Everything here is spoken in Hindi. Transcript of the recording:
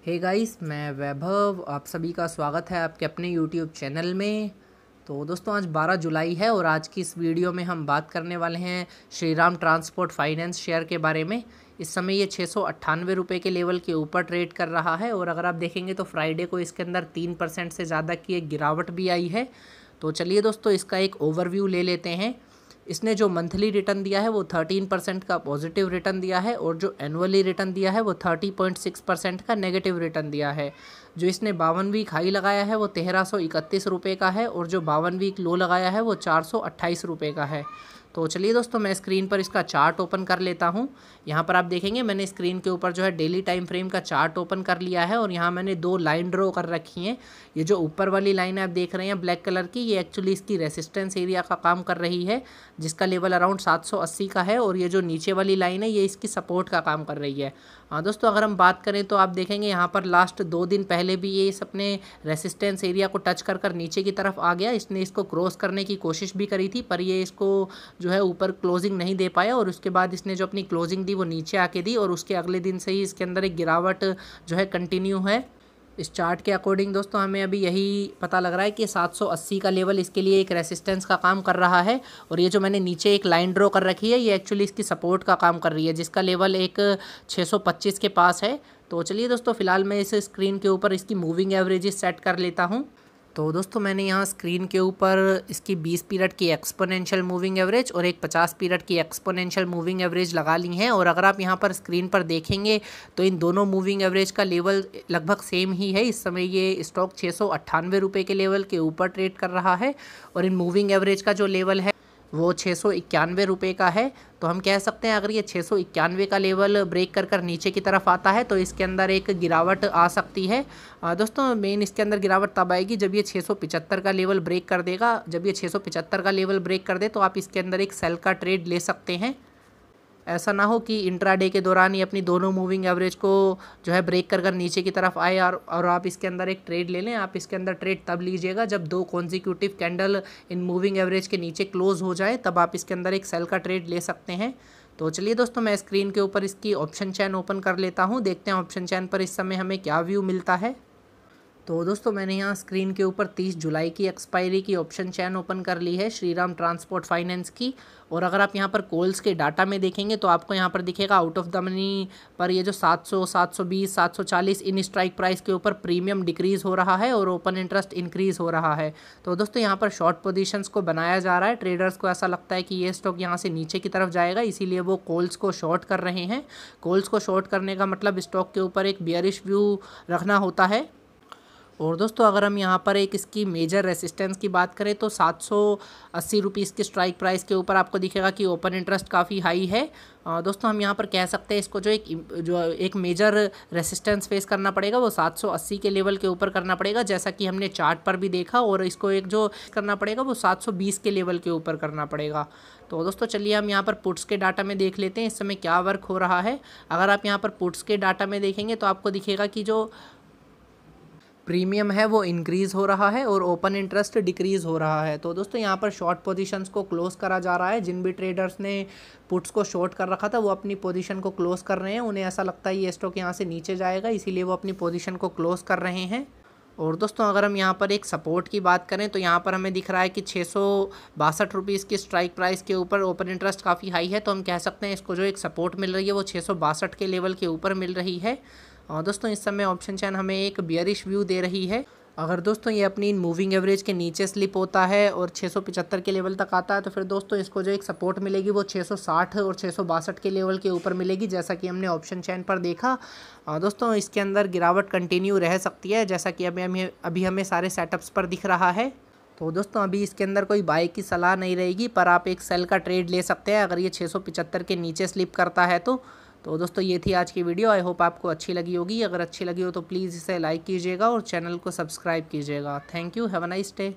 हे गाइस, मैं वैभव, आप सभी का स्वागत है आपके अपने यूट्यूब चैनल में। तो दोस्तों आज 12 जुलाई है और आज की इस वीडियो में हम बात करने वाले हैं श्रीराम ट्रांसपोर्ट फाइनेंस शेयर के बारे में। इस समय ये 698 रुपये के लेवल के ऊपर ट्रेड कर रहा है और अगर आप देखेंगे तो फ्राइडे को इसके अंदर 3% से ज़्यादा की एक गिरावट भी आई है। तो चलिए दोस्तों इसका एक ओवरव्यू ले लेते हैं। इसने जो मंथली रिटर्न दिया है वो 13% का पॉजिटिव रिटर्न दिया है और जो एनुअली रिटर्न दिया है वो 30.6% का नेगेटिव रिटर्न दिया है। जो इसने 52 वीक हाई लगाया है वो 1331 रुपये का है और जो 52 वीक लो लगाया है वो 428 रुपये का है। तो चलिए दोस्तों मैं स्क्रीन पर इसका चार्ट ओपन कर लेता हूँ। यहाँ पर आप देखेंगे मैंने स्क्रीन के ऊपर जो है डेली टाइम फ्रेम का चार्ट ओपन कर लिया है और यहाँ मैंने दो लाइन ड्रॉ कर रखी हैं। ये जो ऊपर वाली लाइन आप देख रहे हैं ब्लैक कलर की, ये एक्चुअली इसकी रेसिस्टेंस एरिया का काम कर रही है जिसका लेवल अराउंड 780 का है और ये जो नीचे वाली लाइन है ये इसकी सपोर्ट का काम कर रही है। हाँ दोस्तों, अगर हम बात करें तो आप देखेंगे यहाँ पर लास्ट 2 दिन पहले भी ये इस अपने रेसिस्टेंस एरिया को टच कर नीचे की तरफ आ गया। इसने इसको क्रॉस करने की कोशिश भी करी थी पर ये इसको जो है ऊपर क्लोजिंग नहीं दे पाया और उसके बाद इसने जो अपनी क्लोजिंग दी वो नीचे आके दी और उसके अगले दिन से ही इसके अंदर एक गिरावट जो है कंटिन्यू है। इस चार्ट के अकॉर्डिंग दोस्तों हमें अभी यही पता लग रहा है कि 780 का लेवल इसके लिए एक रेसिस्टेंस का काम कर रहा है और ये जो मैंने नीचे एक लाइन ड्रॉ कर रखी है ये एक्चुअली इसकी सपोर्ट का काम कर रही है जिसका लेवल एक 625 के पास है। तो चलिए दोस्तों फिलहाल मैं इस स्क्रीन के ऊपर इसकी मूविंग एवरेजेस सेट कर लेता हूँ। तो दोस्तों मैंने यहाँ स्क्रीन के ऊपर इसकी 20 पीरियड की एक्सपोनेंशियल मूविंग एवरेज और एक 50 पीरियड की एक्सपोनेंशियल मूविंग एवरेज लगा ली हैं और अगर आप यहाँ पर स्क्रीन पर देखेंगे तो इन दोनों मूविंग एवरेज का लेवल लगभग सेम ही है। इस समय ये स्टॉक 698 रुपये के लेवल के ऊपर ट्रेड कर रहा है और इन मूविंग एवरेज का जो लेवल है वो 691 रुपये का है। तो हम कह सकते हैं अगर ये 691 का लेवल ब्रेक कर नीचे की तरफ आता है तो इसके अंदर एक गिरावट आ सकती है। दोस्तों मेन इसके अंदर गिरावट तब आएगी जब ये 675 का लेवल ब्रेक कर देगा। जब ये 675 का लेवल ब्रेक कर दे तो आप इसके अंदर एक सेल का ट्रेड ले सकते हैं। ऐसा ना हो कि इंट्राडे के दौरान ही अपनी दोनों मूविंग एवरेज को जो है ब्रेक कर नीचे की तरफ आए और आप इसके अंदर एक ट्रेड ले लें। आप इसके अंदर ट्रेड तब लीजिएगा जब 2 consecutive candle in moving average के नीचे क्लोज हो जाए, तब आप इसके अंदर एक सेल का ट्रेड ले सकते हैं। तो चलिए दोस्तों मैं स्क्रीन के ऊपर इसकी ऑप्शन चैन ओपन कर लेता हूँ, देखते हैं ऑप्शन चैन पर इस समय हमें क्या व्यू मिलता है। तो दोस्तों मैंने यहाँ स्क्रीन के ऊपर 30 जुलाई की एक्सपायरी की ऑप्शन चैन ओपन कर ली है श्रीराम ट्रांसपोर्ट फाइनेंस की। और अगर आप यहाँ पर कॉल्स के डाटा में देखेंगे तो आपको यहाँ पर दिखेगा आउट ऑफ द मनी पर ये जो 700, 720, 740 इन स्ट्राइक प्राइस के ऊपर प्रीमियम डिक्रीज़ हो रहा है और ओपन इंटरेस्ट इंक्रीज़ हो रहा है। तो दोस्तों यहाँ पर शॉर्ट पोजीशंस को बनाया जा रहा है। ट्रेडर्स को ऐसा लगता है कि ये स्टॉक यहाँ से नीचे की तरफ जाएगा, इसीलिए वो कॉल्स को शॉर्ट कर रहे हैं। कॉल्स को शॉर्ट करने का मतलब स्टॉक के ऊपर एक बियरिश व्यू रखना होता है। और दोस्तों अगर हम यहाँ पर एक इसकी मेजर रेसिस्टेंस की बात करें तो 780 रुपीज़ की स्ट्राइक प्राइस के ऊपर आपको दिखेगा कि ओपन इंटरेस्ट काफ़ी हाई है। दोस्तों हम यहाँ पर कह सकते हैं इसको जो एक मेजर रेसिस्टेंस फेस करना पड़ेगा वो 780 के लेवल के ऊपर करना पड़ेगा, जैसा कि हमने चार्ट पर भी देखा। और इसको एक जो करना पड़ेगा वो 720 के लेवल के ऊपर करना पड़ेगा। तो दोस्तों चलिए हम यहाँ पर पुट्स के डाटा में देख लेते हैं इस समय क्या वर्क हो रहा है। अगर आप यहाँ पर पुट्स के डाटा में देखेंगे तो आपको दिखेगा कि जो प्रीमियम है वो इंक्रीज़ हो रहा है और ओपन इंटरेस्ट डिक्रीज़ हो रहा है। तो दोस्तों यहाँ पर शॉर्ट पोजीशंस को क्लोज करा जा रहा है। जिन भी ट्रेडर्स ने पुट्स को शॉर्ट कर रखा था वो अपनी पोजीशन को क्लोज कर रहे हैं। उन्हें ऐसा लगता है ये स्टॉक यहाँ से नीचे जाएगा, इसीलिए वो अपनी पोजीशन को क्लोज कर रहे हैं। और दोस्तों अगर हम यहाँ पर एक सपोर्ट की बात करें तो यहाँ पर हमें दिख रहा है कि 662 रुपीज़ की स्ट्राइक प्राइस के ऊपर ओपन इंटरेस्ट काफ़ी हाई है। तो हम कह सकते हैं इसको जो एक सपोर्ट मिल रही है वो 662 के लेवल के ऊपर मिल रही है। और दोस्तों इस समय ऑप्शन चैन हमें एक बियरिश व्यू दे रही है। अगर दोस्तों ये अपनी मूविंग एवरेज के नीचे स्लिप होता है और 675 के लेवल तक आता है तो फिर दोस्तों इसको जो एक सपोर्ट मिलेगी वो 660 और 662 के लेवल के ऊपर मिलेगी, जैसा कि हमने ऑप्शन चैन पर देखा। दोस्तों इसके अंदर गिरावट कंटिन्यू रह सकती है, जैसा कि अभी हमें सारे सेटअप्स पर दिख रहा है। तो दोस्तों अभी इसके अंदर कोई बाय की सलाह नहीं रहेगी पर आप एक सेल का ट्रेड ले सकते हैं अगर ये 675 के नीचे स्लिप करता है तो दोस्तों ये थी आज की वीडियो। आई होप आपको अच्छी लगी होगी। अगर अच्छी लगी हो तो प्लीज़ इसे लाइक कीजिएगा और चैनल को सब्सक्राइब कीजिएगा। Thank you, have a nice day.